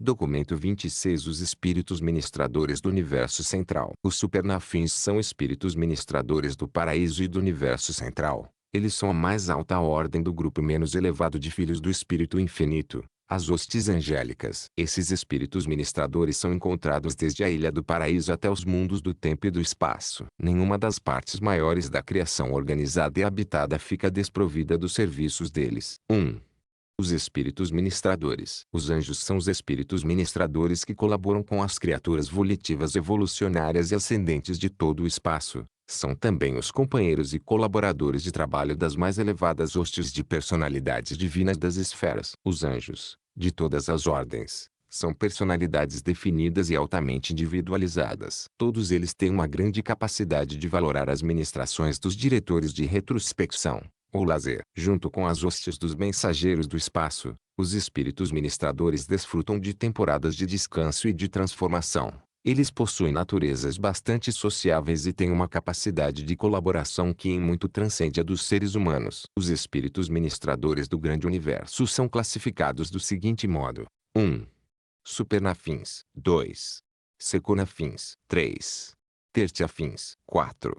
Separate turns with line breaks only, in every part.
Documento 26. Os espíritos ministradores do universo central. Os supernafins são espíritos ministradores do paraíso e do universo central. Eles são a mais alta ordem do grupo menos elevado de filhos do Espírito Infinito, as hostes angélicas. Esses espíritos ministradores são encontrados desde a Ilha do Paraíso até os mundos do tempo e do espaço. Nenhuma das partes maiores da criação organizada e habitada fica desprovida dos serviços deles. 1. Os espíritos ministradores. Os anjos são os espíritos ministradores que colaboram com as criaturas volitivas evolucionárias e ascendentes de todo o espaço. São também os companheiros e colaboradores de trabalho das mais elevadas hostes de personalidades divinas das esferas. Os anjos, de todas as ordens, são personalidades definidas e altamente individualizadas. Todos eles têm uma grande capacidade de valorar as ministrações dos diretores de retrospecção, ou lazer. Junto com as hostes dos mensageiros do espaço, os espíritos ministradores desfrutam de temporadas de descanso e de transformação. Eles possuem naturezas bastante sociáveis e têm uma capacidade de colaboração que em muito transcende a dos seres humanos. Os espíritos ministradores do grande universo são classificados do seguinte modo: 1. Supernafins. 2. Seconafins. 3. Tertiafins. 4.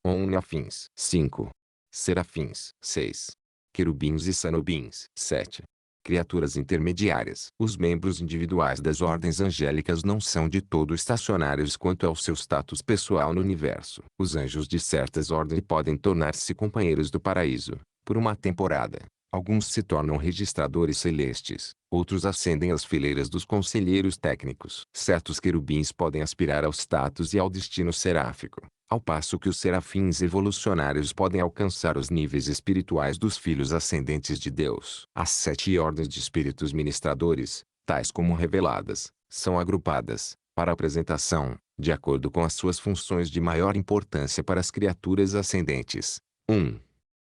Omniafins. 5. Serafins. 6. Querubins e sanobins. 7. Criaturas intermediárias. Os membros individuais das ordens angélicas não são de todo estacionários quanto ao seu status pessoal no universo. Os anjos de certas ordens podem tornar-se companheiros do paraíso, por uma temporada. Alguns se tornam registradores celestes, outros ascendem às fileiras dos conselheiros técnicos. Certos querubins podem aspirar ao status e ao destino seráfico, ao passo que os serafins evolucionários podem alcançar os níveis espirituais dos filhos ascendentes de Deus. As 7 ordens de espíritos ministradores, tais como reveladas, são agrupadas, para apresentação, de acordo com as suas funções de maior importância para as criaturas ascendentes. 1.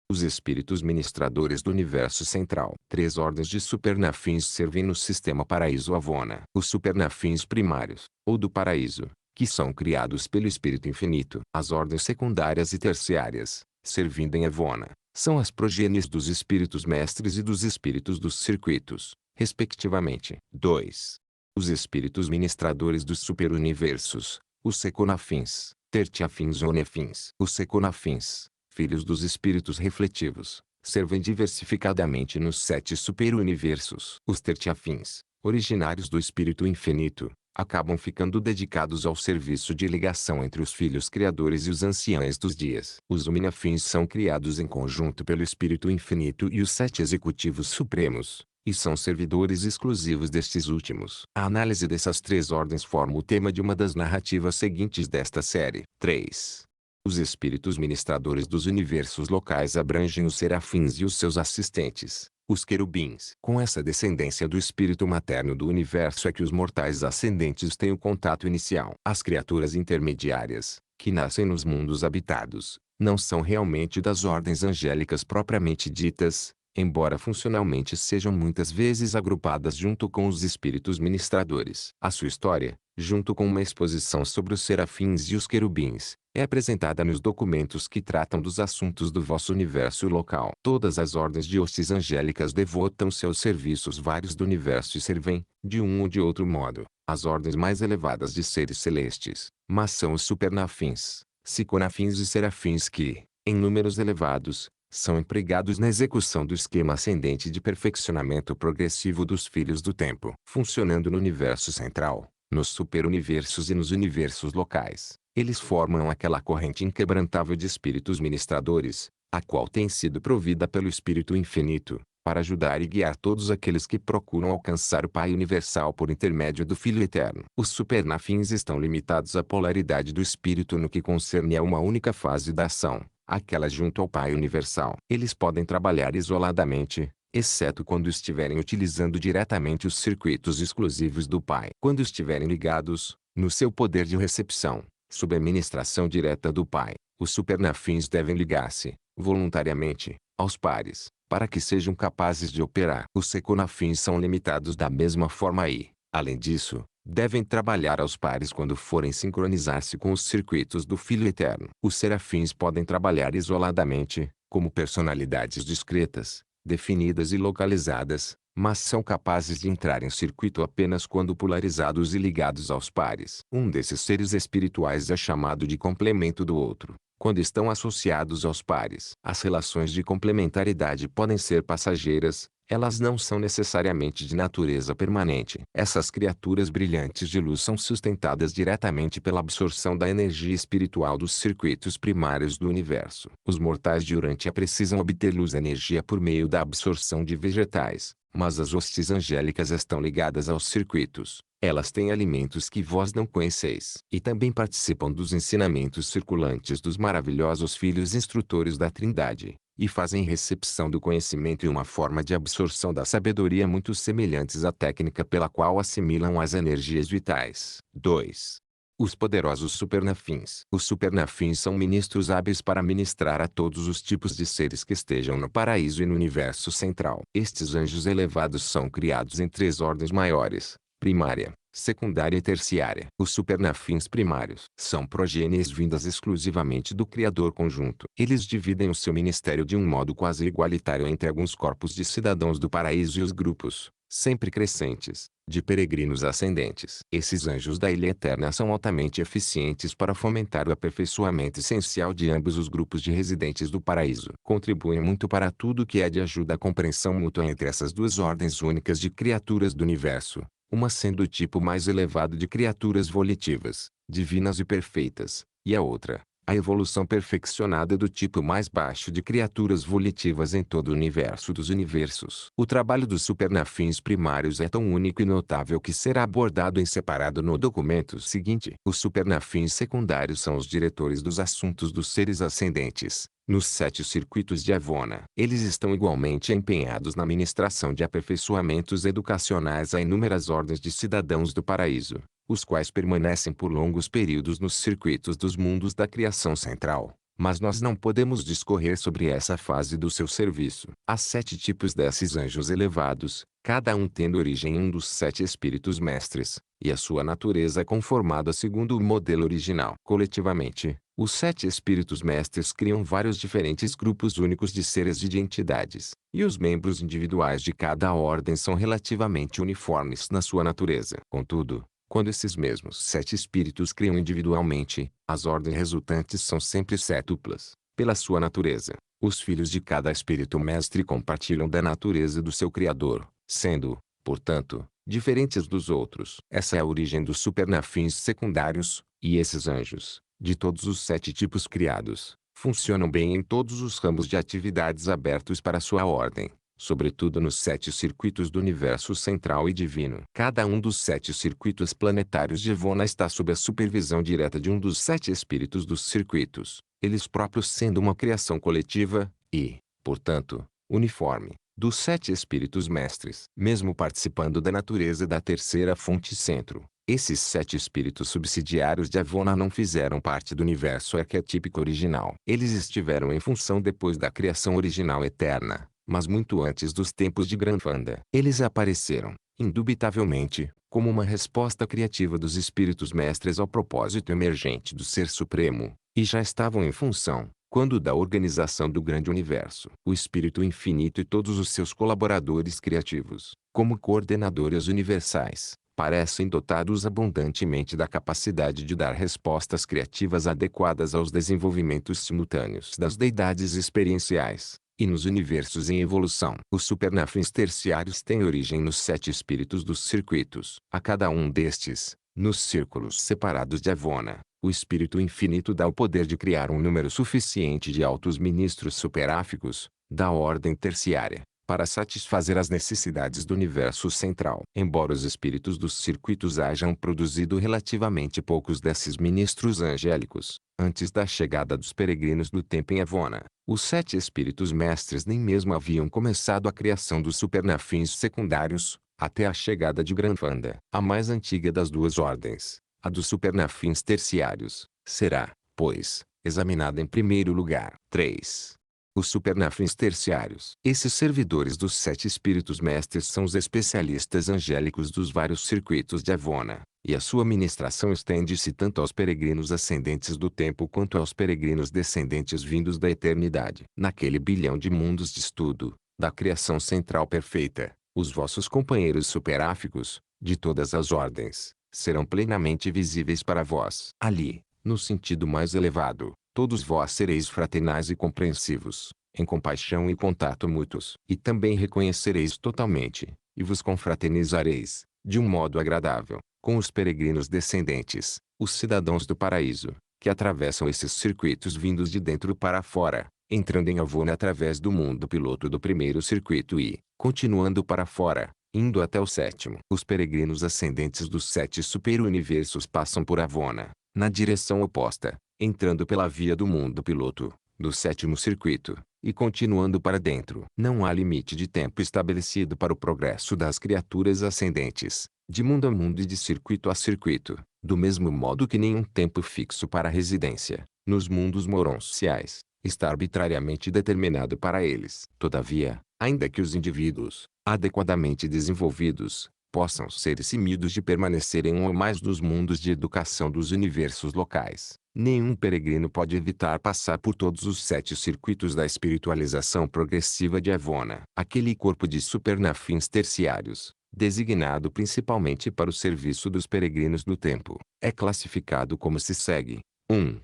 Os espíritos ministradores do universo central. 3 ordens de supernafins servem no sistema Paraíso-Avona. Os supernafins primários, ou do paraíso, que são criados pelo Espírito Infinito. As ordens secundárias e terciárias, servindo em Avona, são as progênies dos espíritos mestres e dos espíritos dos circuitos, respectivamente. 2. Os espíritos ministradores dos superuniversos, os seconafins, tertiafins ou nefins. Os seconafins, filhos dos espíritos refletivos, servem diversificadamente nos 7 superuniversos. Os tertiafins, originários do Espírito Infinito, acabam ficando dedicados ao serviço de ligação entre os filhos criadores e os anciães dos dias. Os omniafins são criados em conjunto pelo Espírito Infinito e os 7 executivos supremos, e são servidores exclusivos destes últimos. A análise dessas 3 ordens forma o tema de uma das narrativas seguintes desta série. 3. Os espíritos ministradores dos universos locais abrangem os serafins e os seus assistentes, os querubins. Com essa descendência do espírito materno do universo é que os mortais ascendentes têm o contato inicial. As criaturas intermediárias, que nascem nos mundos habitados, não são realmente das ordens angélicas propriamente ditas, embora funcionalmente sejam muitas vezes agrupadas junto com os espíritos ministradores. A sua história, junto com uma exposição sobre os serafins e os querubins, é apresentada nos documentos que tratam dos assuntos do vosso universo local. Todas as ordens de hostes angélicas devotam seus serviços vários do universo e servem, de um ou de outro modo, as ordens mais elevadas de seres celestes, mas são os supernafins, seconafins e serafins que, em números elevados, são empregados na execução do esquema ascendente de perfeccionamento progressivo dos filhos do tempo. Funcionando no universo central, nos superuniversos e nos universos locais, eles formam aquela corrente inquebrantável de espíritos ministradores, a qual tem sido provida pelo Espírito Infinito, para ajudar e guiar todos aqueles que procuram alcançar o Pai Universal por intermédio do Filho Eterno. Os supernafins estão limitados à polaridade do Espírito no que concerne a uma única fase da ação, aquela junto ao Pai Universal. Eles podem trabalhar isoladamente, exceto quando estiverem utilizando diretamente os circuitos exclusivos do Pai. Quando estiverem ligados, no seu poder de recepção, sob a ministração direta do Pai, os supernafins devem ligar-se, voluntariamente, aos pares, para que sejam capazes de operar. Os seconafins são limitados da mesma forma e, além disso, devem trabalhar aos pares quando forem sincronizar-se com os circuitos do Filho Eterno. Os serafins podem trabalhar isoladamente, como personalidades discretas, definidas e localizadas, mas são capazes de entrar em circuito apenas quando polarizados e ligados aos pares. Um desses seres espirituais é chamado de complemento do outro, quando estão associados aos pares. As relações de complementaridade podem ser passageiras, elas não são necessariamente de natureza permanente. Essas criaturas brilhantes de luz são sustentadas diretamente pela absorção da energia espiritual dos circuitos primários do universo. Os mortais de Urantia precisam obter luz-energia por meio da absorção de vegetais, mas as hostes angélicas estão ligadas aos circuitos. Elas têm alimentos que vós não conheceis. E também participam dos ensinamentos circulantes dos maravilhosos filhos instrutores da Trindade, e fazem recepção do conhecimento e uma forma de absorção da sabedoria muito semelhantes à técnica pela qual assimilam as energias vitais. 2. Os poderosos supernafins. Os supernafins são ministros hábeis para ministrar a todos os tipos de seres que estejam no paraíso e no universo central. Estes anjos elevados são criados em 3 ordens maiores: primária, secundária e terciária. Os supernafins primários são progênies vindas exclusivamente do Criador conjunto. Eles dividem o seu ministério de um modo quase igualitário entre alguns corpos de cidadãos do paraíso e os grupos, sempre crescentes, de peregrinos ascendentes. Esses anjos da Ilha Eterna são altamente eficientes para fomentar o aperfeiçoamento essencial de ambos os grupos de residentes do paraíso. Contribuem muito para tudo que é de ajuda à compreensão mútua entre essas duas ordens únicas de criaturas do universo, uma sendo o tipo mais elevado de criaturas volitivas, divinas e perfeitas, e a outra, a evolução perfeccionada do tipo mais baixo de criaturas volitivas em todo o universo dos universos. O trabalho dos supernafins primários é tão único e notável que será abordado em separado no documento seguinte. Os supernafins secundários são os diretores dos assuntos dos seres ascendentes, nos 7 circuitos de Avona. Eles estão igualmente empenhados na ministração de aperfeiçoamentos educacionais a inúmeras ordens de cidadãos do paraíso, os quais permanecem por longos períodos nos circuitos dos mundos da criação central. Mas nós não podemos discorrer sobre essa fase do seu serviço. Há 7 tipos desses anjos elevados, cada um tendo origem em um dos 7 espíritos mestres, e a sua natureza é conformada segundo o modelo original. Coletivamente, os 7 espíritos mestres criam vários diferentes grupos únicos de seres e de entidades, e os membros individuais de cada ordem são relativamente uniformes na sua natureza. Contudo, quando esses mesmos 7 espíritos criam individualmente, as ordens resultantes são sempre sétuplas. Pela sua natureza, os filhos de cada espírito mestre compartilham da natureza do seu Criador, sendo, portanto, diferentes dos outros. Essa é a origem dos supernafins secundários, e esses anjos, de todos os 7 tipos criados, funcionam bem em todos os ramos de atividades abertos para sua ordem, sobretudo nos 7 circuitos do universo central e divino. Cada um dos 7 circuitos planetários de Avona está sob a supervisão direta de um dos 7 espíritos dos circuitos, eles próprios sendo uma criação coletiva, e, portanto, uniforme, dos 7 espíritos mestres. Mesmo participando da natureza da terceira fonte centro, esses 7 espíritos subsidiários de Avona não fizeram parte do universo arquetípico original. Eles estiveram em função depois da criação original eterna, mas muito antes dos tempos de Granfanda. Eles apareceram, indubitavelmente, como uma resposta criativa dos espíritos mestres ao propósito emergente do Ser Supremo, e já estavam em função, quando da organização do grande universo. O Espírito Infinito e todos os seus colaboradores criativos, como coordenadores universais, parecem dotados abundantemente da capacidade de dar respostas criativas adequadas aos desenvolvimentos simultâneos das deidades experienciais. E nos universos em evolução, os supernafins terciários têm origem nos 7 espíritos dos circuitos. A cada um destes, nos círculos separados de Avona, o Espírito Infinito dá o poder de criar um número suficiente de altos ministros superáficos, da ordem terciária, para satisfazer as necessidades do universo central. Embora os espíritos dos circuitos hajam produzido relativamente poucos desses ministros angélicos, antes da chegada dos peregrinos do tempo em Avona, os 7 espíritos mestres nem mesmo haviam começado a criação dos supernafins secundários, até a chegada de Granfanda. A mais antiga das duas ordens, a dos supernafins terciários, será, pois, examinada em primeiro lugar. 3. Os supernafins terciários. Esses servidores dos 7 espíritos mestres são os especialistas angélicos dos vários circuitos de Avona, e a sua ministração estende-se tanto aos peregrinos ascendentes do tempo quanto aos peregrinos descendentes vindos da eternidade. Naquele bilhão de mundos de estudo, da criação central perfeita, os vossos companheiros superáficos, de todas as ordens, serão plenamente visíveis para vós. Ali, no sentido mais elevado, todos vós sereis fraternais e compreensivos, em compaixão e contato mútuos. E também reconhecereis totalmente, e vos confraternizareis, de um modo agradável, com os peregrinos descendentes, os cidadãos do paraíso, que atravessam esses circuitos vindos de dentro para fora, entrando em Avona através do mundo piloto do primeiro circuito e, continuando para fora, indo até o sétimo. Os peregrinos ascendentes dos 7 superuniversos passam por Avona, na direção oposta, entrando pela via do mundo piloto, do sétimo circuito, e continuando para dentro. Não há limite de tempo estabelecido para o progresso das criaturas ascendentes, de mundo a mundo e de circuito a circuito, do mesmo modo que nenhum tempo fixo para a residência, nos mundos moronciais, está arbitrariamente determinado para eles. Todavia, ainda que os indivíduos, adequadamente desenvolvidos, possam ser eximidos de permanecer em um ou mais dos mundos de educação dos universos locais, nenhum peregrino pode evitar passar por todos os 7 circuitos da espiritualização progressiva de Avona. Aquele corpo de supernafins terciários, designado principalmente para o serviço dos peregrinos do tempo, é classificado como se segue. 1.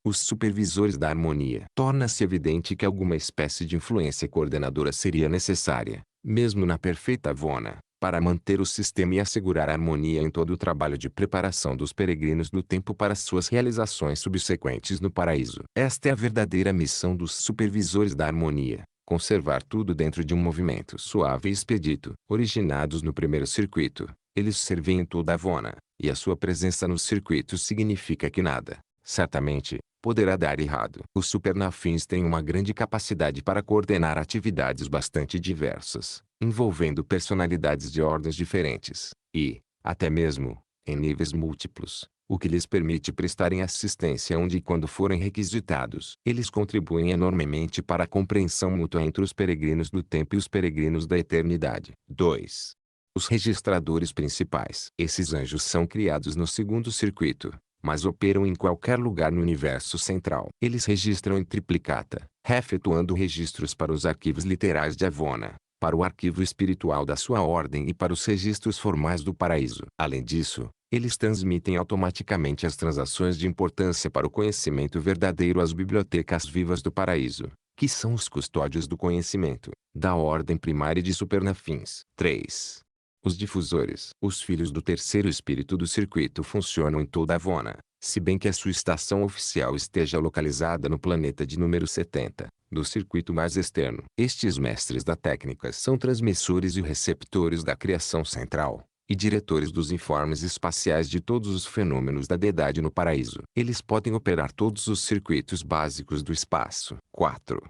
Os supervisores da harmonia. Torna-se evidente que alguma espécie de influência coordenadora seria necessária, mesmo na perfeita Avona, para manter o sistema e assegurar a harmonia em todo o trabalho de preparação dos peregrinos do tempo para suas realizações subsequentes no paraíso. Esta é a verdadeira missão dos supervisores da harmonia. Conservar tudo dentro de um movimento suave e expedito. Originados no primeiro circuito, eles servem em toda Avona, e a sua presença no circuito significa que nada, certamente, poderá dar errado. Os supernafins têm uma grande capacidade para coordenar atividades bastante diversas, envolvendo personalidades de ordens diferentes, e, até mesmo, em níveis múltiplos, o que lhes permite prestarem assistência onde e quando forem requisitados. Eles contribuem enormemente para a compreensão mútua entre os peregrinos do tempo e os peregrinos da eternidade. 2. Os registradores principais. Esses anjos são criados no segundo circuito, mas operam em qualquer lugar no universo central. Eles registram em triplicata, efetuando registros para os arquivos literais de Avona, para o arquivo espiritual da sua ordem e para os registros formais do paraíso. Além disso, eles transmitem automaticamente as transações de importância para o conhecimento verdadeiro às bibliotecas vivas do paraíso, que são os custódios do conhecimento, da ordem primária de supernafins. 3. Os difusores. Os filhos do terceiro espírito do circuito funcionam em toda Avona, se bem que a sua estação oficial esteja localizada no planeta de número 70, do circuito mais externo. Estes mestres da técnica são transmissores e receptores da criação central, e diretores dos informes espaciais de todos os fenômenos da deidade no paraíso. Eles podem operar todos os circuitos básicos do espaço. 4.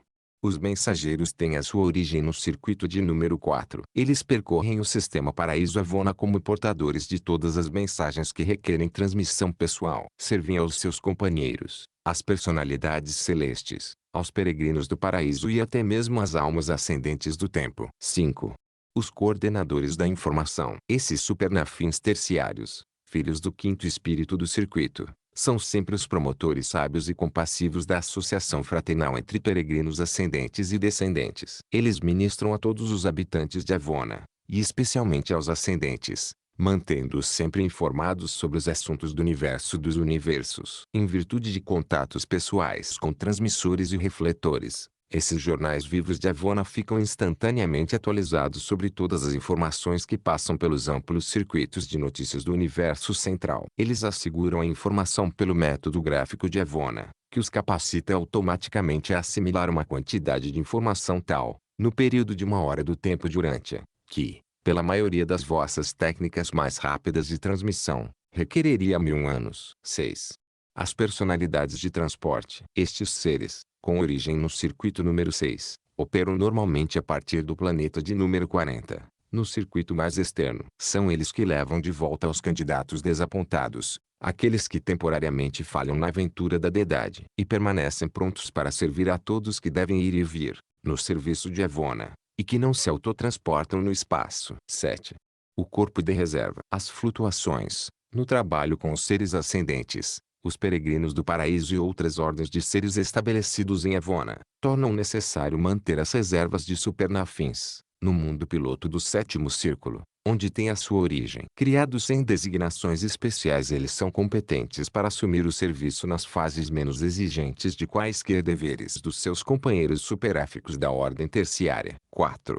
Os mensageiros têm a sua origem no circuito de número 4. Eles percorrem o sistema Paraíso Avona como portadores de todas as mensagens que requerem transmissão pessoal. Servem aos seus companheiros, às personalidades celestes, aos peregrinos do paraíso e até mesmo às almas ascendentes do tempo. 5. Os coordenadores da informação. Esses supernafins terciários, filhos do quinto espírito do circuito, são sempre os promotores sábios e compassivos da associação fraternal entre peregrinos ascendentes e descendentes. Eles ministram a todos os habitantes de Avona, e especialmente aos ascendentes, mantendo-os sempre informados sobre os assuntos do universo dos universos. Em virtude de contatos pessoais com transmissores e refletores, esses jornais vivos de Avona ficam instantaneamente atualizados sobre todas as informações que passam pelos amplos circuitos de notícias do universo central. Eles asseguram a informação pelo método gráfico de Avona, que os capacita automaticamente a assimilar uma quantidade de informação tal, no período de 1 hora do tempo durante, que, pela maioria das vossas técnicas mais rápidas de transmissão, requereria 1000 anos. 6. As personalidades de transporte. Estes seres, com origem no circuito número 6, operam normalmente a partir do planeta de número 40, no circuito mais externo. São eles que levam de volta os candidatos desapontados, aqueles que temporariamente falham na aventura da deidade, e permanecem prontos para servir a todos que devem ir e vir, no serviço de Avona, e que não se autotransportam no espaço. 7. O corpo de reserva. As flutuações, no trabalho com os seres ascendentes, Os peregrinos do paraíso e outras ordens de seres estabelecidos em Evona, tornam necessário manter as reservas de Supernafins, no mundo piloto do sétimo círculo, onde tem a sua origem. Criados sem designações especiais, eles são competentes para assumir o serviço nas fases menos exigentes de quaisquer deveres dos seus companheiros superéficos da ordem terciária. 4.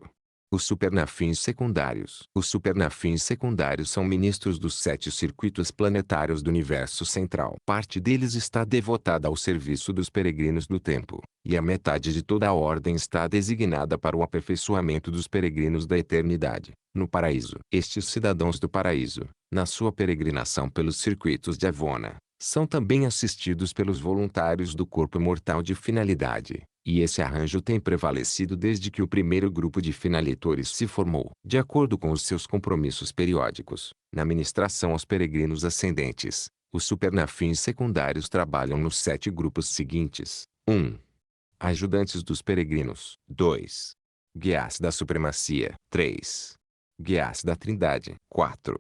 Os supernafins secundários. Os supernafins secundários são ministros dos 7 circuitos planetários do universo central. Parte deles está devotada ao serviço dos peregrinos do tempo, e a metade de toda a ordem está designada para o aperfeiçoamento dos peregrinos da eternidade, no paraíso. Estes cidadãos do paraíso, na sua peregrinação pelos circuitos de Evona, são também assistidos pelos voluntários do corpo mortal de finalidade. E esse arranjo tem prevalecido desde que o primeiro grupo de finalitores se formou. De acordo com os seus compromissos periódicos, na ministração aos peregrinos ascendentes, os supernafins secundários trabalham nos 7 grupos seguintes. 1. Ajudantes dos peregrinos. 2. Guias da supremacia. 3. Guias da trindade. 4.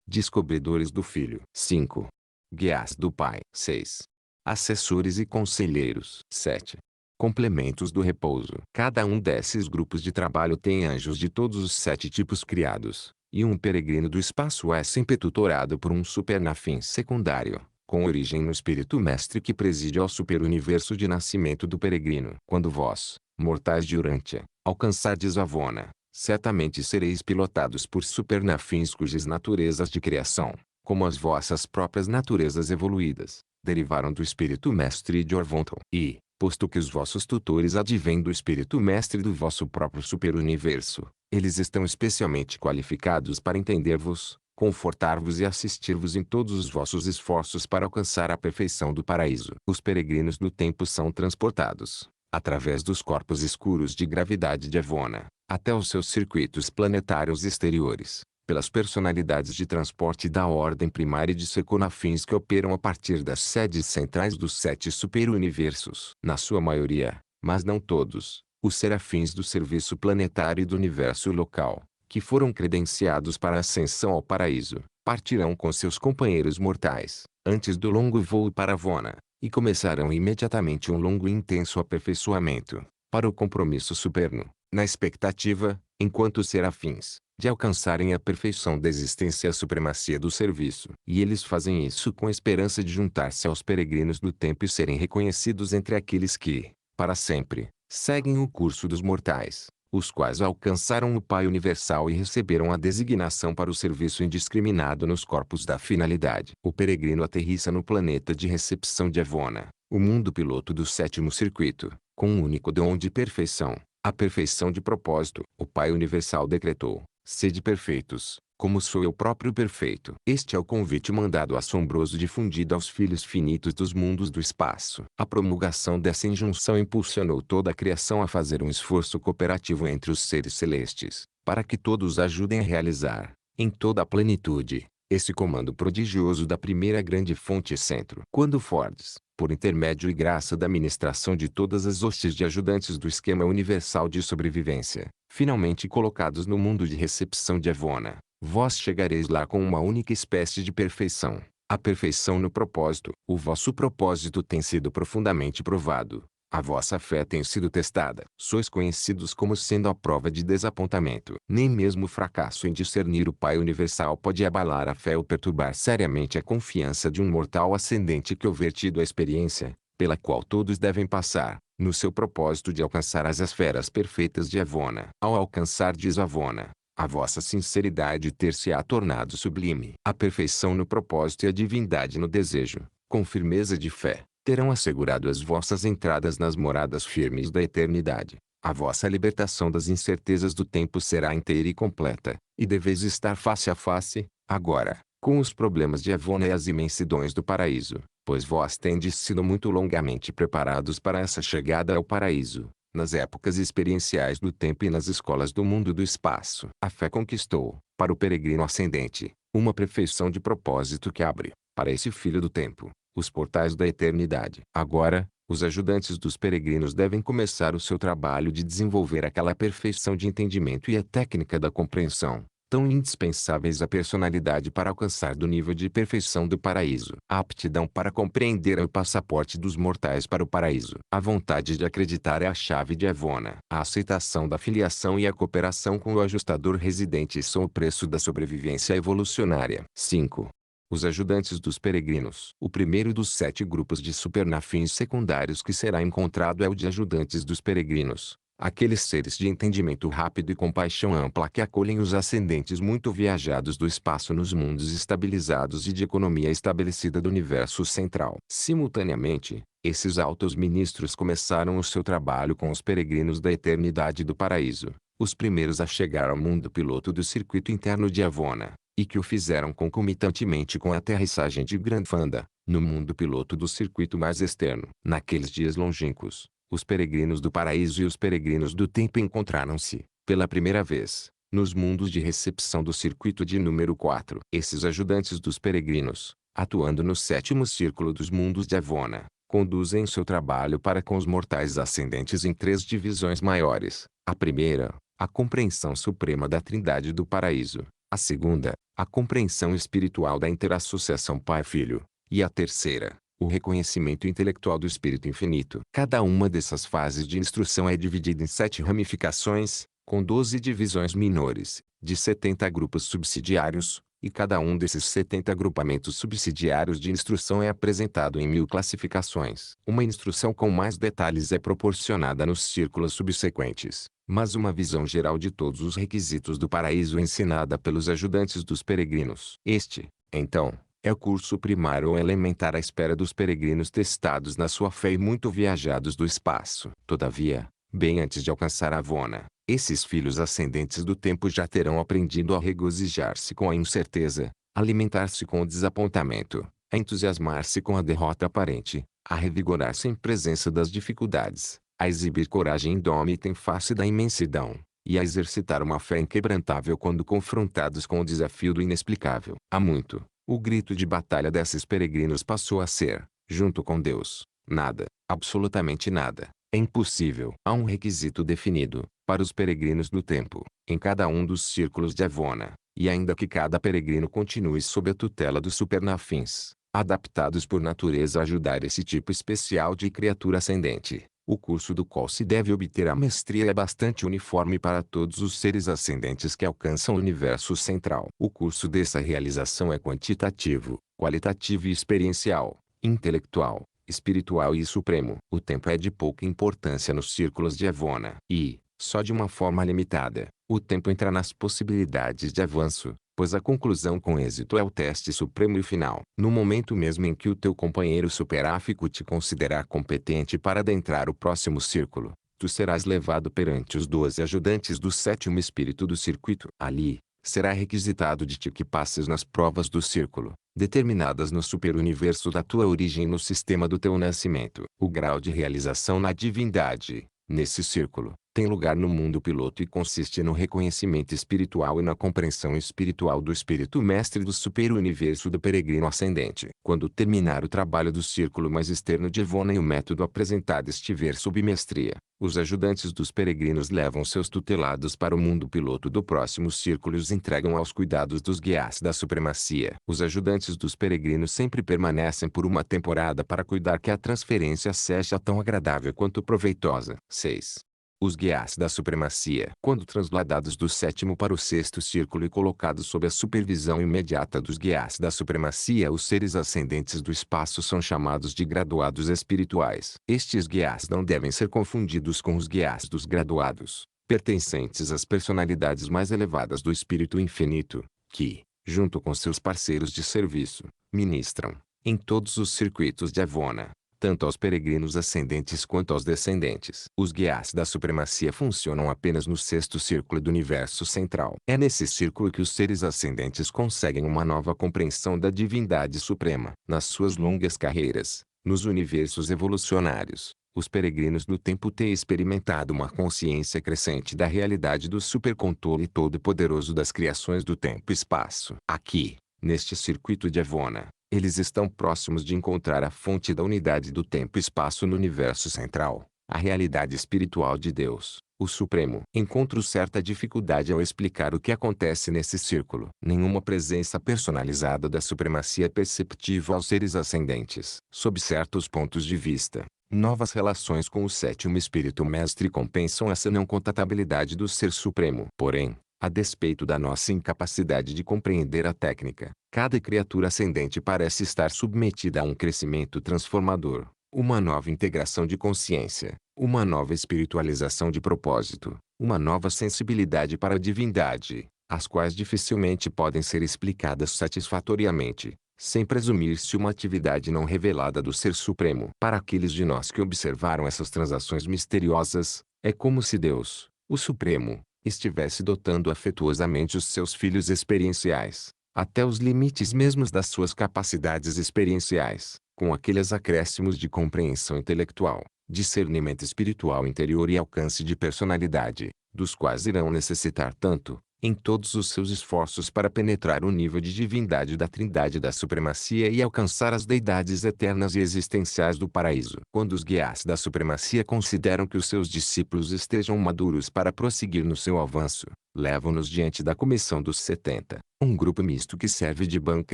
Descobridores do filho. 5. Guias do pai. 6. Assessores e conselheiros. 7. Complementos do repouso. Cada um desses grupos de trabalho tem anjos de todos os 7 tipos criados, e um peregrino do espaço é sempre tutorado por um supernafim secundário, com origem no espírito mestre que preside ao superuniverso de nascimento do peregrino. Quando vós, mortais de Urântia, alcançardes Avona, certamente sereis pilotados por supernafins cujas naturezas de criação, como as vossas próprias naturezas evoluídas, derivaram do espírito mestre de Orvonton. E, posto que os vossos tutores advêm do espírito mestre do vosso próprio superuniverso, eles estão especialmente qualificados para entender-vos, confortar-vos e assistir-vos em todos os vossos esforços para alcançar a perfeição do paraíso. Os peregrinos do tempo são transportados, através dos corpos escuros de gravidade de Evona, até os seus circuitos planetários exteriores, pelas personalidades de transporte da ordem primária de seconafins que operam a partir das sedes centrais dos 7 superuniversos. Na sua maioria, mas não todos, os serafins do serviço planetário e do universo local, que foram credenciados para a ascensão ao paraíso, partirão com seus companheiros mortais, antes do longo voo para Avona, e começarão imediatamente um longo e intenso aperfeiçoamento, para o compromisso superno, na expectativa, enquanto serafins, de alcançarem a perfeição da existência e a supremacia do serviço. E eles fazem isso com a esperança de juntar-se aos peregrinos do tempo e serem reconhecidos entre aqueles que, para sempre, seguem o curso dos mortais, os quais alcançaram o Pai Universal e receberam a designação para o serviço indiscriminado nos corpos da finalidade. O peregrino aterrissa no planeta de recepção de Evona, o mundo piloto do sétimo circuito, com um único dom de perfeição, a perfeição de propósito. O Pai Universal decretou: sede perfeitos, como sou eu próprio perfeito. Este é o convite mandado assombroso difundido aos filhos finitos dos mundos do espaço. A promulgação dessa injunção impulsionou toda a criação a fazer um esforço cooperativo entre os seres celestes, para que todos ajudem a realizar, em toda a plenitude, esse comando prodigioso da primeira grande fonte centro. Quando Fordes, por intermédio e graça da ministração de todas as hostes de ajudantes do esquema universal de sobrevivência, finalmente colocados no mundo de recepção de Evona, vós chegareis lá com uma única espécie de perfeição, a perfeição no propósito. O vosso propósito tem sido profundamente provado, a vossa fé tem sido testada. Sois conhecidos como sendo a prova de desapontamento. Nem mesmo o fracasso em discernir o Pai Universal pode abalar a fé ou perturbar seriamente a confiança de um mortal ascendente que houver tido a experiência, pela qual todos devem passar, no seu propósito de alcançar as esferas perfeitas de Evona. Ao alcançardes Avona, a vossa sinceridade ter-se-á tornado sublime. A perfeição no propósito e a divindade no desejo, com firmeza de fé, terão assegurado as vossas entradas nas moradas firmes da eternidade. A vossa libertação das incertezas do tempo será inteira e completa, e deveis estar face a face, agora, com os problemas de Evona e as imensidões do paraíso, pois vós tendes sido muito longamente preparados para essa chegada ao paraíso, nas épocas experienciais do tempo e nas escolas do mundo do espaço. A fé conquistou, para o peregrino ascendente, uma perfeição de propósito que abre, para esse filho do tempo, os portais da eternidade. Agora, os ajudantes dos peregrinos devem começar o seu trabalho de desenvolver aquela perfeição de entendimento e a técnica da compreensão, tão indispensáveis à personalidade para alcançar do nível de perfeição do paraíso. A aptidão para compreender é o passaporte dos mortais para o paraíso. A vontade de acreditar é a chave de Evona. A aceitação da filiação e a cooperação com o ajustador residente são o preço da sobrevivência evolucionária. 5. Os ajudantes dos peregrinos. O primeiro dos 7 grupos de supernafins secundários que será encontrado é o de ajudantes dos peregrinos. Aqueles seres de entendimento rápido e compaixão ampla que acolhem os ascendentes muito viajados do espaço nos mundos estabilizados e de economia estabelecida do universo central. Simultaneamente, esses altos ministros começaram o seu trabalho com os peregrinos da eternidade do paraíso, os primeiros a chegar ao mundo piloto do circuito interno de Evona, e que o fizeram concomitantemente com a aterrissagem de Grandfanda, no mundo piloto do circuito mais externo. Naqueles dias longínquos, os peregrinos do paraíso e os peregrinos do tempo encontraram-se, pela primeira vez, nos mundos de recepção do circuito de número 4. Esses ajudantes dos peregrinos, atuando no 7º círculo dos mundos de Evona, conduzem seu trabalho para com os mortais ascendentes em 3 divisões maiores. A primeira, a compreensão suprema da Trindade do paraíso. A segunda, a compreensão espiritual da interassociação Pai-Filho. E a terceira, o reconhecimento intelectual do Espírito Infinito. Cada uma dessas fases de instrução é dividida em 7 ramificações, com 12 divisões menores, de 70 grupos subsidiários, e cada um desses 70 agrupamentos subsidiários de instrução é apresentado em 1000 classificações. Uma instrução com mais detalhes é proporcionada nos círculos subsequentes, mas uma visão geral de todos os requisitos do paraíso é ensinada pelos ajudantes dos peregrinos. Este, então, é o curso primário ou elementar à espera dos peregrinos testados na sua fé e muito viajados do espaço. Todavia, bem antes de alcançar a Evona, esses filhos ascendentes do tempo já terão aprendido a regozijar-se com a incerteza, alimentar-se com o desapontamento, a entusiasmar-se com a derrota aparente, a revigorar-se em presença das dificuldades, a exibir coragem indômita em face da imensidão, e a exercitar uma fé inquebrantável quando confrontados com o desafio do inexplicável. Há muito, o grito de batalha desses peregrinos passou a ser, junto com Deus, nada, absolutamente nada, é impossível. Há um requisito definido, para os peregrinos do tempo, em cada um dos círculos de Evona, e ainda que cada peregrino continue sob a tutela dos supernafins, adaptados por natureza a ajudar esse tipo especial de criatura ascendente, o curso do qual se deve obter a mestria é bastante uniforme para todos os seres ascendentes que alcançam o universo central. O curso dessa realização é quantitativo, qualitativo e experiencial, intelectual, espiritual e supremo. O tempo é de pouca importância nos círculos de Evona. E, só de uma forma limitada, o tempo entra nas possibilidades de avanço, pois a conclusão com êxito é o teste supremo e final. No momento mesmo em que o teu companheiro superáfico te considerar competente para adentrar o próximo círculo, tu serás levado perante os 12 ajudantes do 7º espírito do circuito. Ali, será requisitado de ti que passes nas provas do círculo, determinadas no superuniverso da tua origem e no sistema do teu nascimento. O grau de realização na divindade, nesse círculo, tem lugar no mundo piloto e consiste no reconhecimento espiritual e na compreensão espiritual do espírito mestre do superuniverso do peregrino ascendente. Quando terminar o trabalho do círculo mais externo de Evona e o método apresentado estiver sob mestria, os ajudantes dos peregrinos levam seus tutelados para o mundo piloto do próximo círculo e os entregam aos cuidados dos guias da supremacia. Os ajudantes dos peregrinos sempre permanecem por uma temporada para cuidar que a transferência seja tão agradável quanto proveitosa. 6. Os guias da supremacia. Quando transladados do 7º para o 6º círculo e colocados sob a supervisão imediata dos guias da supremacia, os seres ascendentes do espaço são chamados de graduados espirituais. Estes guias não devem ser confundidos com os guias dos graduados, pertencentes às personalidades mais elevadas do Espírito Infinito, que, junto com seus parceiros de serviço, ministram, em todos os circuitos de Evona, tanto aos peregrinos ascendentes quanto aos descendentes. Os guias da supremacia funcionam apenas no 6º círculo do universo central. É nesse círculo que os seres ascendentes conseguem uma nova compreensão da divindade suprema. Nas suas longas carreiras, nos universos evolucionários, os peregrinos do tempo têm experimentado uma consciência crescente da realidade do supercontrole todo-poderoso das criações do tempo e espaço. Aqui, neste circuito de Evona, eles estão próximos de encontrar a fonte da unidade do tempo e espaço no universo central, A realidade espiritual de Deus, o Supremo. Encontro certa dificuldade ao explicar o que acontece nesse círculo. Nenhuma presença personalizada da supremacia é perceptível aos seres ascendentes. Sob certos pontos de vista, novas relações com o sétimo espírito mestre compensam essa não contatabilidade do Ser Supremo. Porém, a despeito da nossa incapacidade de compreender a técnica, cada criatura ascendente parece estar submetida a um crescimento transformador, uma nova integração de consciência, uma nova espiritualização de propósito, uma nova sensibilidade para a divindade, as quais dificilmente podem ser explicadas satisfatoriamente, sem presumir-se uma atividade não revelada do Ser Supremo. Para aqueles de nós que observaram essas transações misteriosas, é como se Deus, o Supremo, estivesse dotando afetuosamente os seus filhos experienciais, até os limites mesmos das suas capacidades experienciais, com aqueles acréscimos de compreensão intelectual, discernimento espiritual interior e alcance de personalidade, dos quais irão necessitar tanto, em todos os seus esforços para penetrar o nível de divindade da Trindade da Supremacia e alcançar as deidades eternas e existenciais do paraíso. Quando os guias da Supremacia consideram que os seus discípulos estejam maduros para prosseguir no seu avanço, levam-nos diante da Comissão dos 70, um grupo misto que serve de banca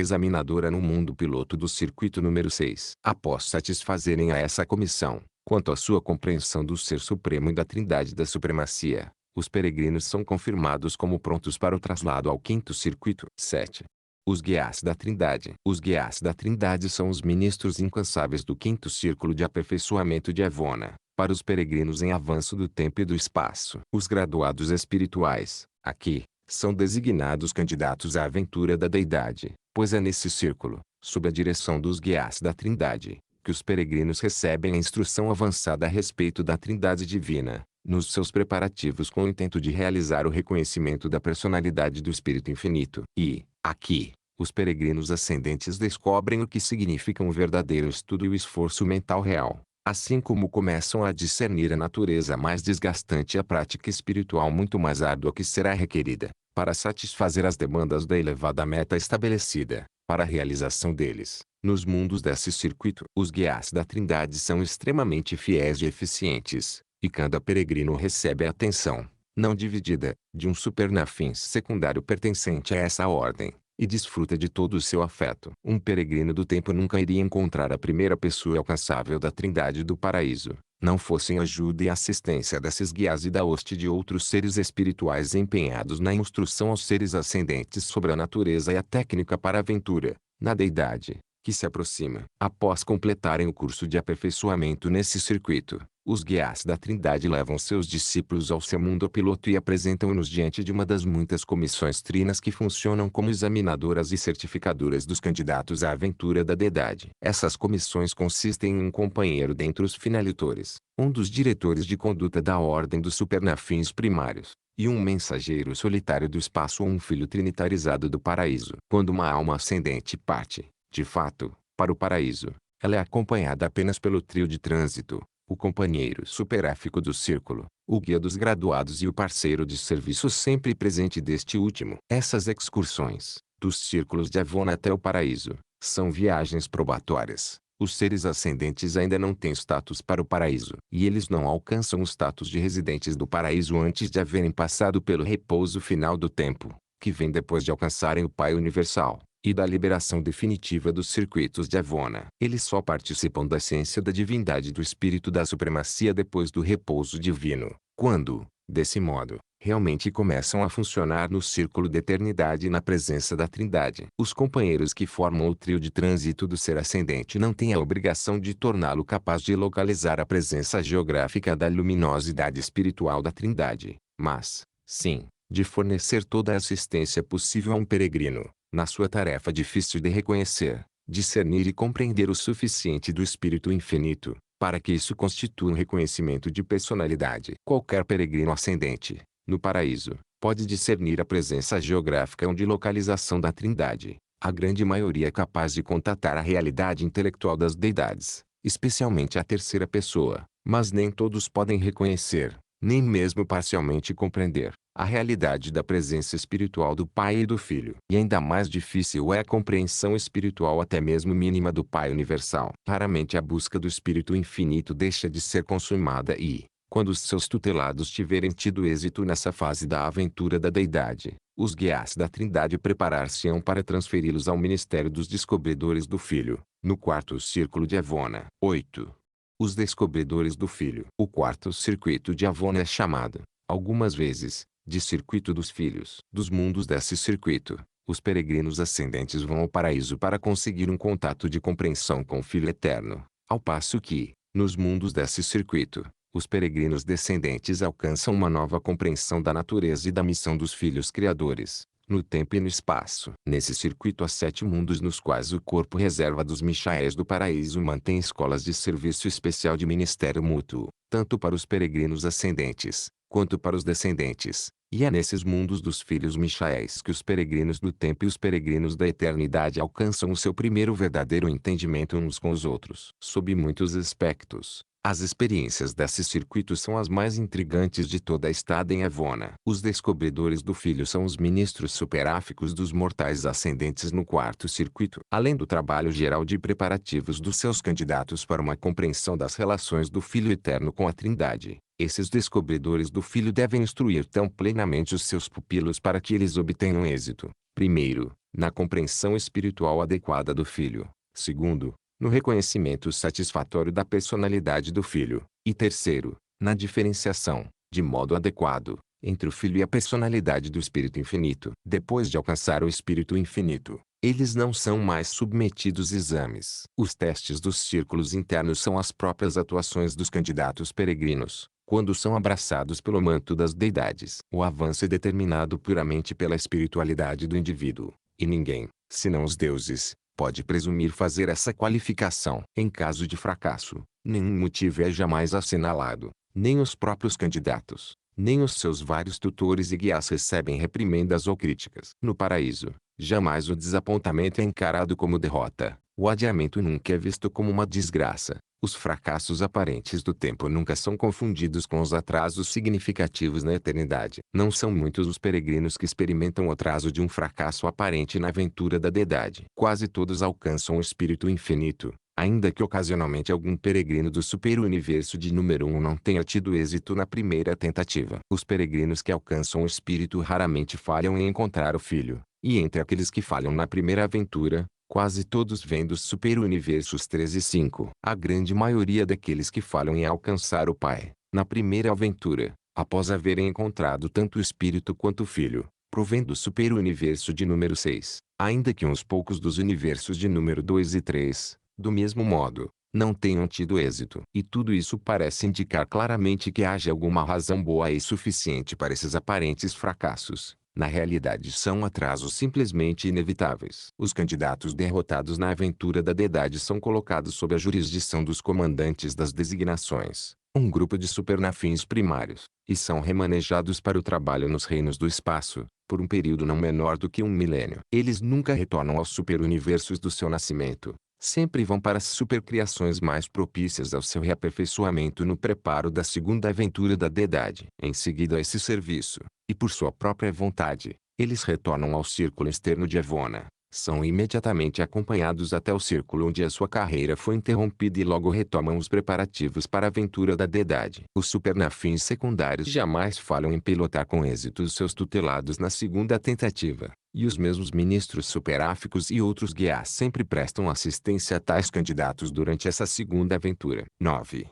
examinadora no mundo piloto do circuito número 6. Após satisfazerem a essa comissão, quanto à sua compreensão do Ser Supremo e da Trindade da Supremacia, os peregrinos são confirmados como prontos para o traslado ao quinto circuito. 7. Os guias da Trindade. Os guias da Trindade são os ministros incansáveis do quinto círculo de aperfeiçoamento de Evona, para os peregrinos em avanço do tempo e do espaço. Os graduados espirituais, aqui, são designados candidatos à aventura da deidade, pois é nesse círculo, sob a direção dos guias da Trindade, que os peregrinos recebem a instrução avançada a respeito da Trindade divina, nos seus preparativos com o intento de realizar o reconhecimento da personalidade do Espírito Infinito. E, aqui, os peregrinos ascendentes descobrem o que significa um verdadeiro estudo e o esforço mental real, assim como começam a discernir a natureza mais desgastante e a prática espiritual muito mais árdua que será requerida, para satisfazer as demandas da elevada meta estabelecida, para a realização deles. Nos mundos desse circuito, os guias da Trindade são extremamente fiéis e eficientes, e cada peregrino recebe a atenção, não dividida, de um supernafins secundário pertencente a essa ordem, e desfruta de todo o seu afeto. Um peregrino do tempo nunca iria encontrar a primeira pessoa alcançável da Trindade do paraíso, não fossem a ajuda e assistência desses guias e da hoste de outros seres espirituais empenhados na instrução aos seres ascendentes sobre a natureza e a técnica para a aventura, na deidade, que se aproxima. Após completarem o curso de aperfeiçoamento nesse circuito, os guias da Trindade levam seus discípulos ao seu mundo piloto e apresentam-nos diante de uma das muitas comissões trinas que funcionam como examinadoras e certificadoras dos candidatos à aventura da deidade. Essas comissões consistem em um companheiro dentre os finalitores, um dos diretores de conduta da ordem dos supernafins primários, e um mensageiro solitário do espaço ou um filho trinitarizado do paraíso. Quando uma alma ascendente parte, de fato, para o paraíso, ela é acompanhada apenas pelo trio de trânsito, o companheiro superéfico do círculo, o guia dos graduados e o parceiro de serviço sempre presente deste último. Essas excursões, dos círculos de Evona até o paraíso, são viagens probatórias. Os seres ascendentes ainda não têm status para o paraíso, e eles não alcançam o status de residentes do paraíso antes de haverem passado pelo repouso final do tempo, que vem depois de alcançarem o Pai Universal, e da liberação definitiva dos circuitos de Evona. Eles só participam da essência da divindade do Espírito da Supremacia depois do repouso divino, quando, desse modo, realmente começam a funcionar no círculo da eternidade e na presença da Trindade. Os companheiros que formam o trio de trânsito do ser ascendente não têm a obrigação de torná-lo capaz de localizar a presença geográfica da luminosidade espiritual da Trindade, mas, sim, de fornecer toda a assistência possível a um peregrino, na sua tarefa difícil de reconhecer, discernir e compreender o suficiente do Espírito Infinito, para que isso constitua um reconhecimento de personalidade. Qualquer peregrino ascendente, no paraíso, pode discernir a presença geográfica ou de localização da Trindade. A grande maioria é capaz de contatar a realidade intelectual das deidades, especialmente a terceira pessoa, mas nem todos podem reconhecer, nem mesmo parcialmente compreender, a realidade da presença espiritual do Pai e do Filho. E ainda mais difícil é a compreensão espiritual até mesmo mínima do Pai universal. Raramente a busca do Espírito infinito deixa de ser consumada e, quando os seus tutelados tiverem tido êxito nessa fase da aventura da deidade, os guias da Trindade preparar-se-ão para transferi-los ao ministério dos descobridores do Filho, no quarto círculo de Avona. 8. Os descobridores do Filho. O quarto circuito de Avona é chamado, algumas vezes, de circuito dos filhos. Dos mundos desse circuito, os peregrinos ascendentes vão ao paraíso para conseguir um contato de compreensão com o Filho Eterno, ao passo que, nos mundos desse circuito, os peregrinos descendentes alcançam uma nova compreensão da natureza e da missão dos filhos criadores, no tempo e no espaço. Nesse circuito há 7 mundos nos quais o corpo reserva dos Michaéis do paraíso mantém escolas de serviço especial de ministério mútuo, tanto para os peregrinos ascendentes, quanto para os descendentes. E é nesses mundos dos filhos Michaéis que os peregrinos do tempo e os peregrinos da eternidade alcançam o seu primeiro verdadeiro entendimento uns com os outros. Sob muitos aspectos, as experiências desse circuito são as mais intrigantes de toda a estada em Avona. Os descobridores do Filho são os ministros superáficos dos mortais ascendentes no quarto circuito. Além do trabalho geral de preparativos dos seus candidatos para uma compreensão das relações do Filho Eterno com a Trindade, esses descobridores do Filho devem instruir tão plenamente os seus pupilos para que eles obtenham êxito. Primeiro, na compreensão espiritual adequada do Filho. Segundo, no reconhecimento satisfatório da personalidade do Filho. E terceiro, na diferenciação, de modo adequado, entre o Filho e a personalidade do Espírito Infinito. Depois de alcançar o Espírito Infinito, eles não são mais submetidos a exames. Os testes dos círculos internos são as próprias atuações dos candidatos peregrinos, quando são abraçados pelo manto das deidades. O avanço é determinado puramente pela espiritualidade do indivíduo, e ninguém, senão os deuses, pode presumir fazer essa qualificação. Em caso de fracasso, nenhum motivo é jamais assinalado, nem os próprios candidatos, nem os seus vários tutores e guias recebem reprimendas ou críticas. No paraíso, jamais o desapontamento é encarado como derrota, o adiamento nunca é visto como uma desgraça. Os fracassos aparentes do tempo nunca são confundidos com os atrasos significativos na eternidade. Não são muitos os peregrinos que experimentam o atraso de um fracasso aparente na aventura da deidade. Quase todos alcançam o Espírito Infinito, ainda que ocasionalmente algum peregrino do super-universo de número 1 não tenha tido êxito na primeira tentativa. Os peregrinos que alcançam o Espírito raramente falham em encontrar o Filho, e entre aqueles que falham na primeira aventura, quase todos vêm dos super-universos 3 e 5. A grande maioria daqueles que falham em alcançar o Pai, na primeira aventura, após haverem encontrado tanto o Espírito quanto o Filho, provém do super-universo de número 6. Ainda que uns poucos dos universos de número 2 e 3, do mesmo modo, não tenham tido êxito. E tudo isso parece indicar claramente que haja alguma razão boa e suficiente para esses aparentes fracassos. Na realidade são atrasos simplesmente inevitáveis. Os candidatos derrotados na aventura da deidade são colocados sob a jurisdição dos comandantes das designações, um grupo de supernafins primários, e são remanejados para o trabalho nos reinos do espaço, por um período não menor do que um milênio. Eles nunca retornam aos superuniversos do seu nascimento. Sempre vão para as supercriações mais propícias ao seu reaperfeiçoamento no preparo da segunda aventura da deidade. Em seguida a esse serviço, e por sua própria vontade, eles retornam ao círculo externo de Avona. São imediatamente acompanhados até o círculo onde a sua carreira foi interrompida e logo retomam os preparativos para a aventura da deidade. Os supernafins secundários jamais falham em pilotar com êxito os seus tutelados na segunda tentativa. E os mesmos ministros superáficos e outros guias sempre prestam assistência a tais candidatos durante essa segunda aventura. 9.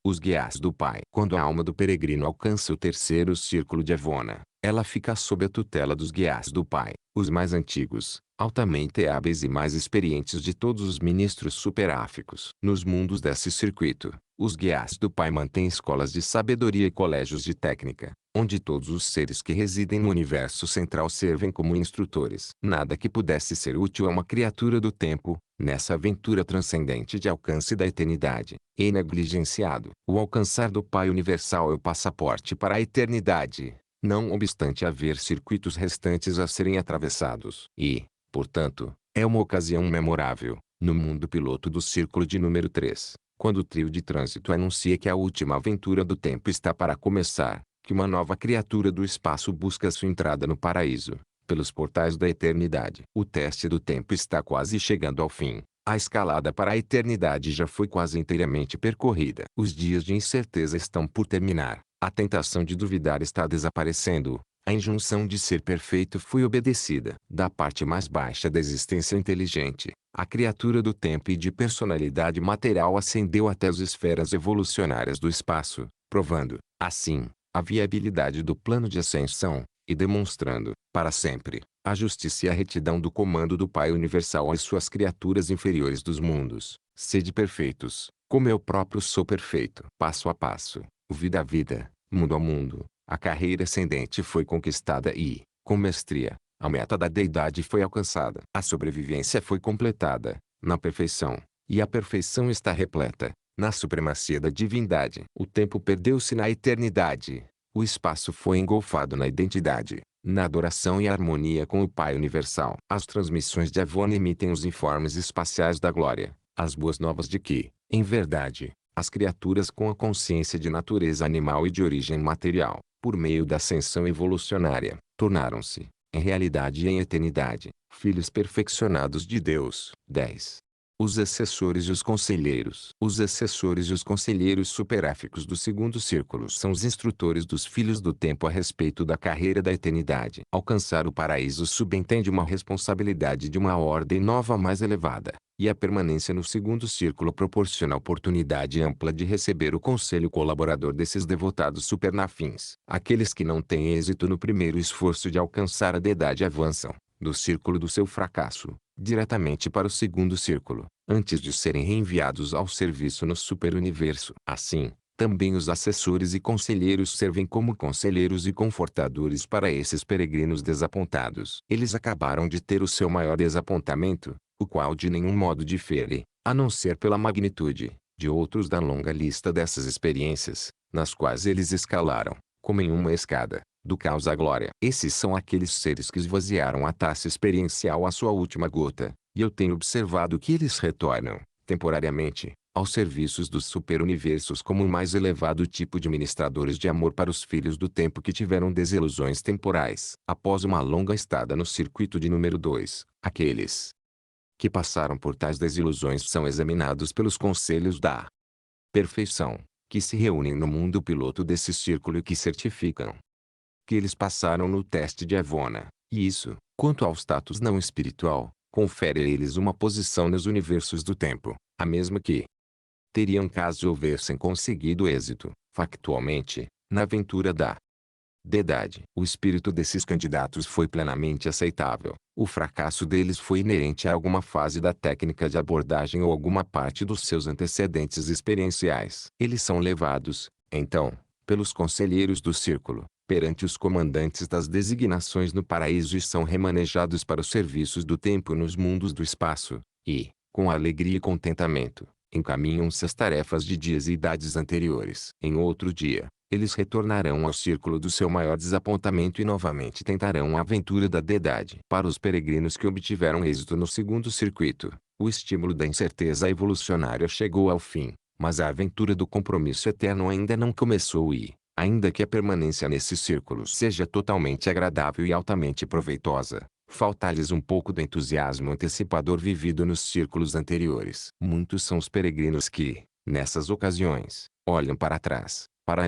Os guias do Pai. Quando a alma do peregrino alcança o terceiro círculo de Avona, ela fica sob a tutela dos guias do Pai, os mais antigos, altamente hábeis e mais experientes de todos os ministros superáficos. Nos mundos desse circuito, os guias do Pai mantêm escolas de sabedoria e colégios de técnica, onde todos os seres que residem no universo central servem como instrutores. Nada que pudesse ser útil a uma criatura do tempo, nessa aventura transcendente de alcance da eternidade, é negligenciado. O alcançar do Pai universal é o passaporte para a eternidade, não obstante haver circuitos restantes a serem atravessados. E, portanto, é uma ocasião memorável, no mundo piloto do círculo de número 3, quando o trio de trânsito anuncia que a última aventura do tempo está para começar, que uma nova criatura do espaço busca sua entrada no paraíso, pelos portais da eternidade. O teste do tempo está quase chegando ao fim. A escalada para a eternidade já foi quase inteiramente percorrida. Os dias de incerteza estão por terminar. A tentação de duvidar está desaparecendo. A injunção de ser perfeito foi obedecida. Da parte mais baixa da existência inteligente, a criatura do tempo e de personalidade material ascendeu até as esferas evolucionárias do espaço, provando, assim, a viabilidade do plano de ascensão, e demonstrando, para sempre, a justiça e a retidão do comando do Pai Universal às suas criaturas inferiores dos mundos. Sede perfeitos, como eu próprio sou perfeito. Passo a passo, vida a vida, mundo a mundo, a carreira ascendente foi conquistada e, com mestria, a meta da deidade foi alcançada. A sobrevivência foi completada, na perfeição, e a perfeição está repleta, na supremacia da divindade. O tempo perdeu-se na eternidade. O espaço foi engolfado na identidade, na adoração e harmonia com o Pai Universal. As transmissões de Avon emitem os informes espaciais da glória, as boas novas de que, em verdade, as criaturas com a consciência de natureza animal e de origem material, por meio da ascensão evolucionária, tornaram-se, em realidade e em eternidade, filhos perfeccionados de Deus. 10. Os assessores e os conselheiros. Os assessores e os conselheiros superéficos do segundo círculo são os instrutores dos filhos do tempo a respeito da carreira da eternidade. Alcançar o paraíso subentende uma responsabilidade de uma ordem nova mais elevada, e a permanência no segundo círculo proporciona oportunidade ampla de receber o conselho colaborador desses devotados supernafins. Aqueles que não têm êxito no primeiro esforço de alcançar a deidade avançam, do círculo do seu fracasso, diretamente para o segundo círculo, antes de serem reenviados ao serviço no superuniverso. Assim, também os assessores e conselheiros servem como conselheiros e confortadores para esses peregrinos desapontados. Eles acabaram de ter o seu maior desapontamento, o qual de nenhum modo difere, a não ser pela magnitude, de outros da longa lista dessas experiências, nas quais eles escalaram, como em uma escada, do caos à glória. Esses são aqueles seres que esvaziaram a taça experiencial à sua última gota, e eu tenho observado que eles retornam, temporariamente, aos serviços dos superuniversos como o mais elevado tipo de ministradores de amor para os filhos do tempo que tiveram desilusões temporais. Após uma longa estada no circuito de número 2, aqueles que passaram por tais desilusões são examinados pelos conselhos da perfeição, que se reúnem no mundo piloto desse círculo e que certificam que eles passaram no teste de Evona, e isso, quanto ao status não espiritual, confere a eles uma posição nos universos do tempo, a mesma que teriam caso houvessem conseguido êxito, factualmente, na aventura da deidade. O espírito desses candidatos foi plenamente aceitável. O fracasso deles foi inerente a alguma fase da técnica de abordagem ou alguma parte dos seus antecedentes experienciais. Eles são levados, então, pelos conselheiros do círculo, perante os comandantes das designações no paraíso e são remanejados para os serviços do tempo nos mundos do espaço, e, com alegria e contentamento, encaminham-se às tarefas de dias e idades anteriores. Em outro dia, eles retornarão ao círculo do seu maior desapontamento e novamente tentarão a aventura da deidade. Para os peregrinos que obtiveram êxito no segundo circuito, o estímulo da incerteza evolucionária chegou ao fim, mas a aventura do compromisso eterno ainda não começou e, ainda que a permanência nesse círculo seja totalmente agradável e altamente proveitosa, falta-lhes um pouco do entusiasmo antecipador vivido nos círculos anteriores. Muitos são os peregrinos que, nessas ocasiões, olham para trás, para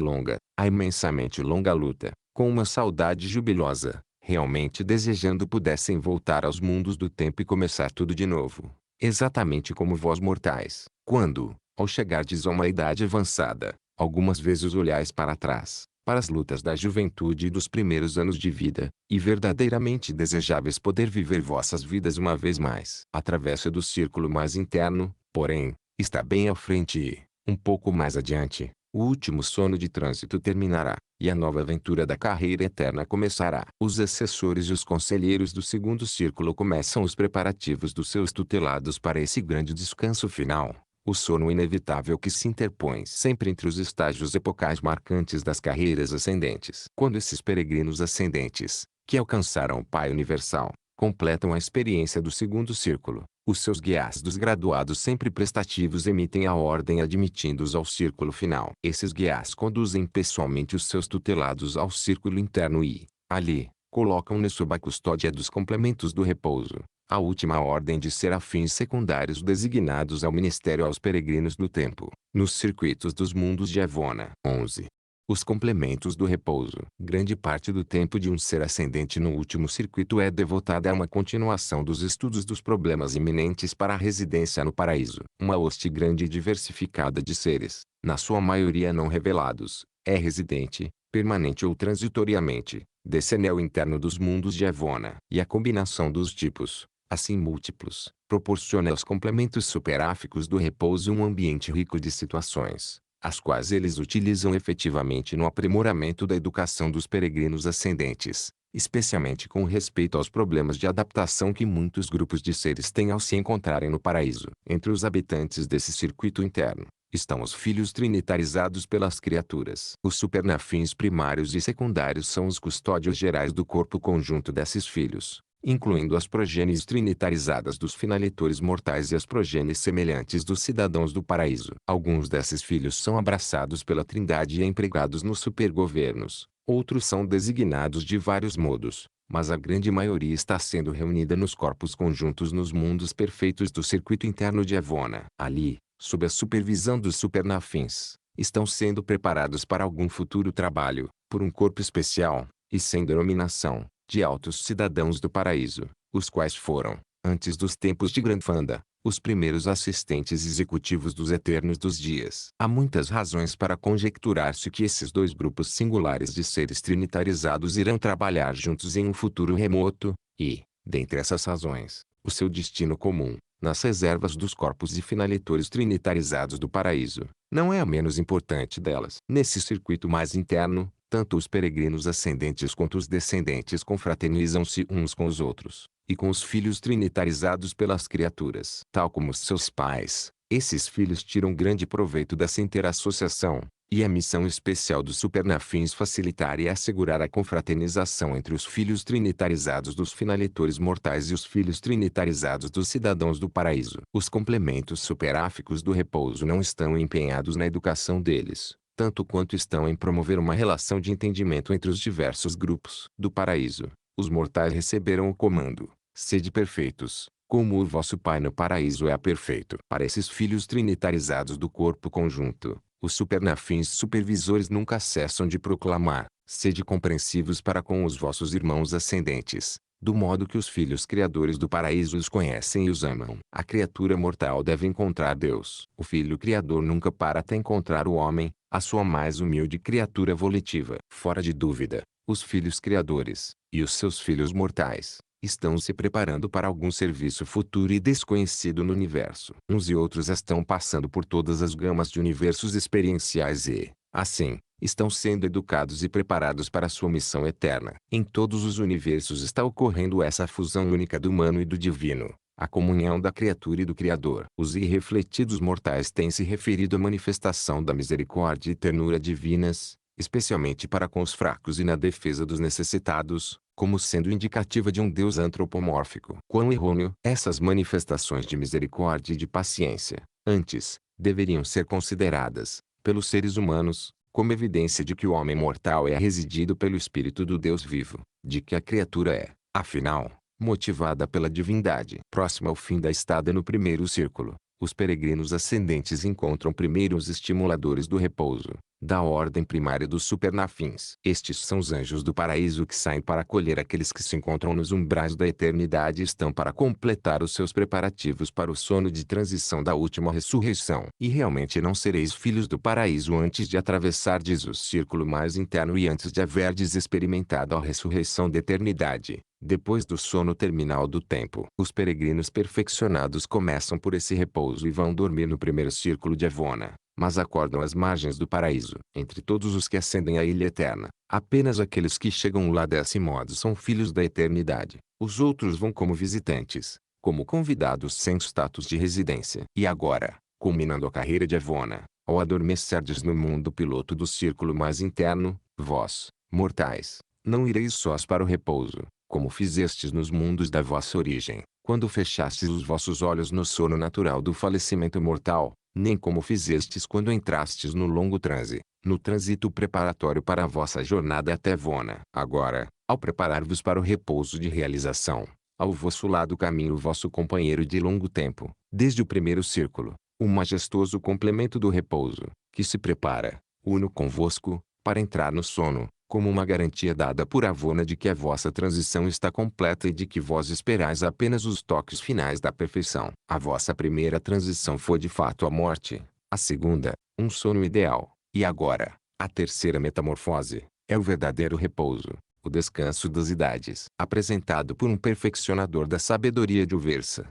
a imensamente longa luta, com uma saudade jubilosa, realmente desejando pudessem voltar aos mundos do tempo e começar tudo de novo, exatamente como vós mortais, quando, ao chegardes a uma idade avançada, algumas vezes olhais para trás, para as lutas da juventude e dos primeiros anos de vida, e verdadeiramente desejáveis poder viver vossas vidas uma vez mais. A travessa do círculo mais interno, porém, está bem à frente e, um pouco mais adiante, o último sono de trânsito terminará, e a nova aventura da carreira eterna começará. Os assessores e os conselheiros do segundo círculo começam os preparativos dos seus tutelados para esse grande descanso final. O sono inevitável que se interpõe sempre entre os estágios epocais marcantes das carreiras ascendentes. Quando esses peregrinos ascendentes, que alcançaram o Pai Universal, completam a experiência do segundo círculo. Os seus guias dos graduados sempre prestativos emitem a ordem admitindo-os ao círculo final. Esses guias conduzem pessoalmente os seus tutelados ao círculo interno e, ali, colocam-nos sob a custódia dos complementos do repouso. A última ordem de serafins secundários designados ao ministério aos peregrinos do tempo. Nos circuitos dos mundos de Evona. 11. Os complementos do repouso. Grande parte do tempo de um ser ascendente no último circuito é devotada a uma continuação dos estudos dos problemas iminentes para a residência no paraíso. Uma hoste grande e diversificada de seres, na sua maioria não revelados, é residente, permanente ou transitoriamente, desse anel interno dos mundos de Evona. E a combinação dos tipos, assim múltiplos, proporciona aos complementos superáficos do repouso um ambiente rico de situações, as quais eles utilizam efetivamente no aprimoramento da educação dos peregrinos ascendentes, especialmente com respeito aos problemas de adaptação que muitos grupos de seres têm ao se encontrarem no paraíso. Entre os habitantes desse circuito interno, estão os filhos trinitarizados pelas criaturas. Os supernafins primários e secundários são os custódios gerais do corpo conjunto desses filhos, incluindo as progênies trinitarizadas dos finalitores mortais e as progênies semelhantes dos cidadãos do paraíso. Alguns desses filhos são abraçados pela Trindade e empregados nos supergovernos, outros são designados de vários modos, mas a grande maioria está sendo reunida nos corpos conjuntos nos mundos perfeitos do circuito interno de Evona. Ali, sob a supervisão dos supernafins, estão sendo preparados para algum futuro trabalho, por um corpo especial, e sem denominação, de altos cidadãos do paraíso, os quais foram, antes dos tempos de Grandfanda, os primeiros assistentes executivos dos Eternos dos Dias. Há muitas razões para conjecturar-se que esses dois grupos singulares de seres trinitarizados irão trabalhar juntos em um futuro remoto, e, dentre essas razões, o seu destino comum, nas reservas dos corpos e finalitores trinitarizados do paraíso, não é a menos importante delas. Nesse circuito mais interno, tanto os peregrinos ascendentes quanto os descendentes confraternizam-se uns com os outros, e com os filhos trinitarizados pelas criaturas. Tal como seus pais, esses filhos tiram grande proveito dessa interassociação, e a missão especial dos supernafins facilitar e assegurar a confraternização entre os filhos trinitarizados dos finalitores mortais e os filhos trinitarizados dos cidadãos do paraíso. Os complementos superáficos do repouso não estão empenhados na educação deles, tanto quanto estão em promover uma relação de entendimento entre os diversos grupos do paraíso. Os mortais receberam o comando: sede perfeitos, como o vosso Pai no paraíso é perfeito. Para esses filhos trinitarizados do corpo conjunto, os supernafins supervisores nunca cessam de proclamar: sede compreensivos para com os vossos irmãos ascendentes, do modo que os filhos criadores do paraíso os conhecem e os amam. A criatura mortal deve encontrar Deus. O Filho Criador nunca para até encontrar o homem, a sua mais humilde criatura volitiva. Fora de dúvida, os filhos criadores, e os seus filhos mortais, estão se preparando para algum serviço futuro e desconhecido no universo. Uns e outros estão passando por todas as gamas de universos experienciais e, assim, estão sendo educados e preparados para sua missão eterna. Em todos os universos está ocorrendo essa fusão única do humano e do divino, a comunhão da criatura e do Criador. Os irrefletidos mortais têm se referido à manifestação da misericórdia e ternura divinas, especialmente para com os fracos e na defesa dos necessitados, como sendo indicativa de um Deus antropomórfico. Quão errôneo! Essas manifestações de misericórdia e de paciência, antes, deveriam ser consideradas, pelos seres humanos, como evidência de que o homem mortal é residido pelo Espírito do Deus vivo, de que a criatura é, afinal, motivada pela divindade. Próximo ao fim da estada no primeiro círculo, os peregrinos ascendentes encontram primeiro os estimuladores do repouso, da ordem primária dos supernafins. Estes são os anjos do paraíso que saem para acolher aqueles que se encontram nos umbrais da eternidade e estão para completar os seus preparativos para o sono de transição da última ressurreição. E realmente não sereis filhos do paraíso antes de atravessardes o círculo mais interno e antes de haverdes experimentado a ressurreição da eternidade, depois do sono terminal do tempo. Os peregrinos perfeccionados começam por esse repouso e vão dormir no primeiro círculo de Evona, mas acordam às margens do paraíso. Entre todos os que ascendem à ilha eterna, apenas aqueles que chegam lá desse modo são filhos da eternidade. Os outros vão como visitantes, como convidados sem status de residência. E agora, culminando a carreira de Evona, ao adormecerdes no mundo piloto do círculo mais interno, vós, mortais, não ireis sós para o repouso, como fizestes nos mundos da vossa origem, quando fechastes os vossos olhos no sono natural do falecimento mortal, nem como fizestes quando entrastes no longo transe, no trânsito preparatório para a vossa jornada até Vona. Agora, ao preparar-vos para o repouso de realização, ao vosso lado caminha o vosso companheiro de longo tempo, desde o primeiro círculo, o majestoso complemento do repouso, que se prepara, uno convosco, para entrar no sono, como uma garantia dada por Avona de que a vossa transição está completa e de que vós esperais apenas os toques finais da perfeição. A vossa primeira transição foi de fato a morte, a segunda, um sono ideal, e agora, a terceira metamorfose, é o verdadeiro repouso, o descanso das idades, apresentado por um perfeccionador da sabedoria de Uversa.